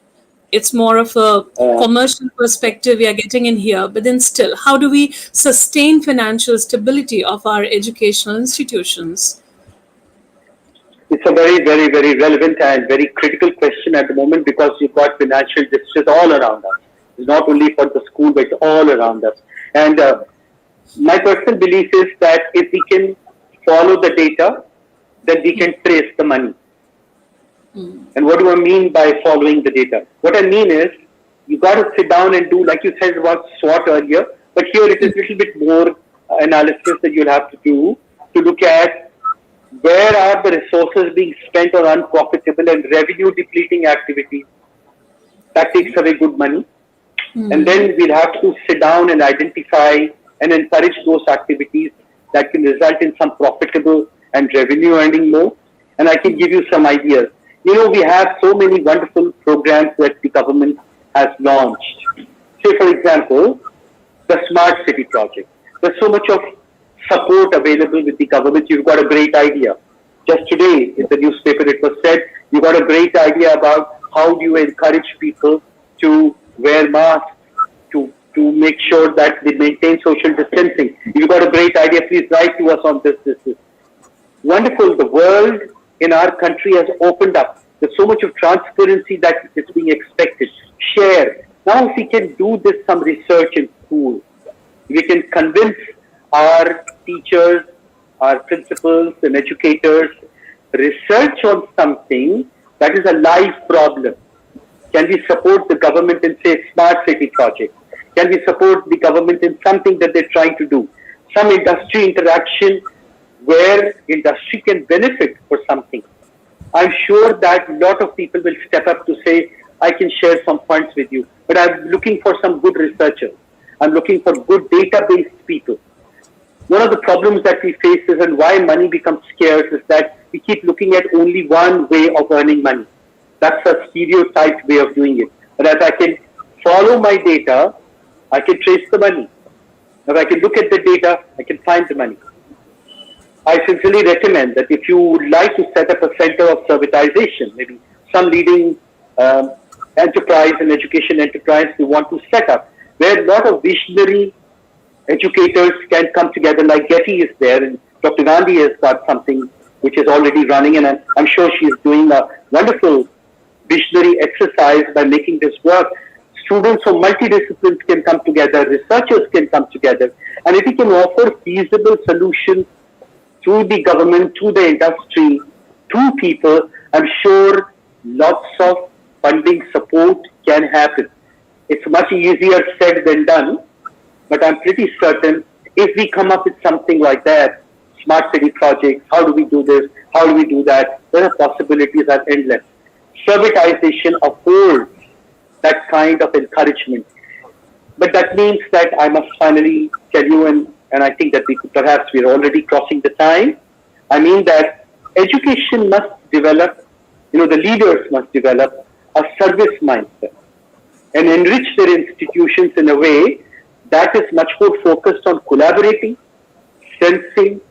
It's more of a commercial perspective we are getting in here, but then still, how do we sustain financial stability of our educational institutions? It's a very, very, very relevant and very critical question at the moment, because you've got financial distress all around us. It's not only for the school, but it's all around us. And my personal belief is that if we can follow the data, then we can trace the money. And what do I mean by following the data? What I mean is, you got to sit down and do, like you said about SWOT earlier, but here it is a little bit more analysis that you'll have to do to look at where are the resources being spent on unprofitable and revenue depleting activities. That takes away good money. And then we'll have to sit down and identify and encourage those activities that can result in some profitable and revenue earning more. And I can give you some ideas. We have so many wonderful programs that the government has launched. Say, for example, the Smart City project. There's so much of support available with the government. You've got a great idea. Just today in the newspaper it was said, you've got a great idea about how do you encourage people to wear masks, to make sure that they maintain social distancing. You've got a great idea, please write to us on this. Wonderful. The world in our country has opened up. There's so much of transparency that is being expected. Share. Now if we can do this, some research in schools, we can convince our teachers, our principals and educators, research on something that is a live problem. Can we support the government in, say, Smart City project? Can we support the government in something that they're trying to do? Some industry interaction where industry can benefit for something. I'm sure that a lot of people will step up to say, I can share some funds with you, but I'm looking for some good researchers. I'm looking for good database people. One of the problems that we face is, and why money becomes scarce, is that we keep looking at only one way of earning money. That's a stereotyped way of doing it. But as I can follow my data, I can trace the money. If I can look at the data, I can find the money. I sincerely recommend that if you would like to set up a center of servitization, maybe some leading enterprise and education enterprise you want to set up, where a lot of visionary educators can come together, like GETI is there, and Dr. Gandhi has got something which is already running, and I'm sure she's doing a wonderful visionary exercise by making this work. Students from multidisciplines can come together, researchers can come together, and if we can offer feasible solutions to the government, to the industry, to people, I'm sure lots of funding support can happen. It's much easier said than done, but I'm pretty certain if we come up with something like that, smart city projects, how do we do this, how do we do that, the possibilities are endless. Servitization affords that kind of encouragement. But that means that I must finally tell you, and I think that we're already crossing the time. I mean that education must develop, the leaders must develop a service mindset and enrich their institutions in a way that is much more focused on collaborating, sensing,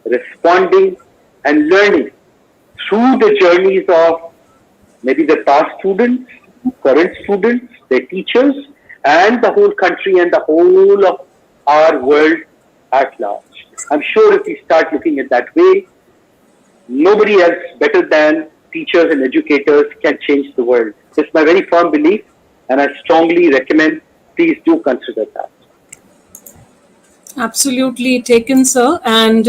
responding, and learning through the journeys of maybe the past students, current students, their teachers, and the whole country and the whole of our world at large. I'm sure if we start looking at that way, nobody else better than teachers and educators can change the world. It's my very firm belief, and I strongly recommend, please do consider that. Absolutely taken, sir. And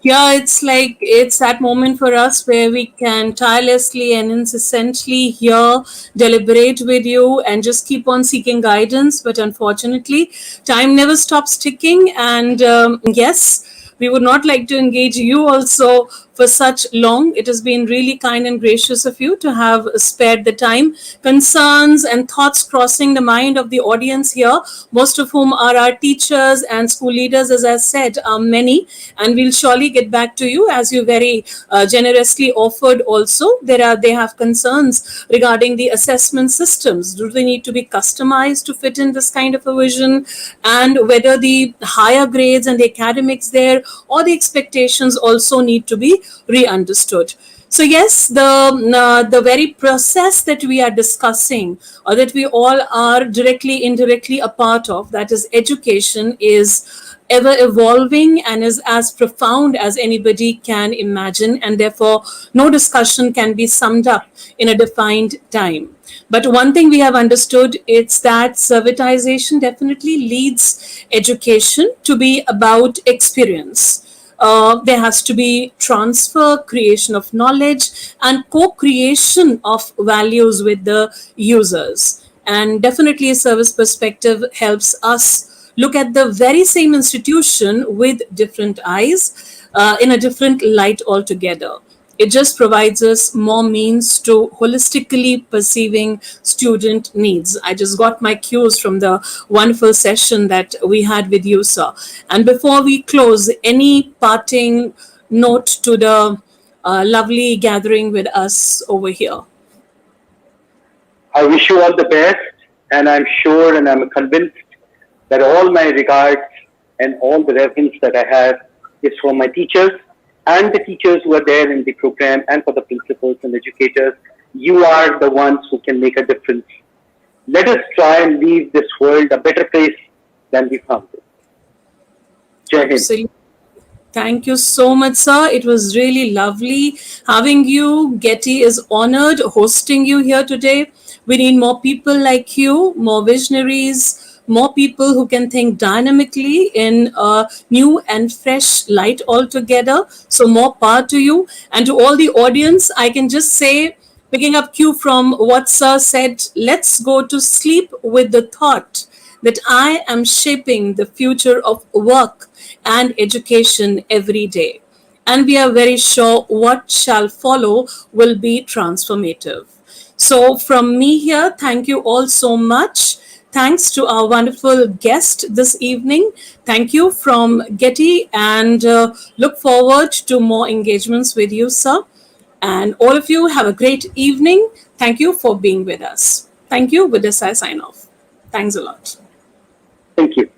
it's that moment for us where we can tirelessly and incessantly hear, deliberate with you, and just keep on seeking guidance. But unfortunately, time never stops ticking. And yes, we would not like to engage you also for such long. It has been really kind and gracious of you to have spared the time. Concerns and thoughts crossing the mind of the audience here, most of whom are our teachers and school leaders, as I said, are many, and we'll surely get back to you as you very generously offered also. They have concerns regarding the assessment systems. Do they need to be customized to fit in this kind of a vision, and whether the higher grades and the academics there or the expectations also need to be re-understood. So yes, the very process that we are discussing, or that we all are directly, indirectly a part of, that is education, is ever evolving and is as profound as anybody can imagine, and therefore no discussion can be summed up in a defined time. But one thing we have understood, it's that servitization definitely leads education to be about experience. There has to be transfer, creation of knowledge, and co-creation of values with the users. And definitely a service perspective helps us look at the very same institution with different eyes, in a different light altogether. It just provides us more means to holistically perceiving student needs. I just got my cues from the wonderful session that we had with you, sir. And before we close, any parting note to the lovely gathering with us over here? I wish you all the best, and I'm sure and I'm convinced that all my regards and all the reverence that I have is for my teachers and the teachers who are there in the program, and for the principals and educators. You are the ones who can make a difference. Let us try and leave this world a better place than we found it. Jai Hind. Absolutely. Thank you so much, sir. It was really lovely having you. GETI is honored hosting you here today. We need more people like you, more visionaries, more people who can think dynamically in a new and fresh light altogether. So more power to you. And to all the audience, I can just say, picking up cue from what sir said, let's go to sleep with the thought that I am shaping the future of work and education every day. And we are very sure what shall follow will be transformative. So, from me here, thank you all so much. Thanks to our wonderful guest this evening. Thank you from GETI, and look forward to more engagements with you, sir. And all of you have a great evening. Thank you for being with us. Thank you. With this, I sign off. Thanks a lot. Thank you.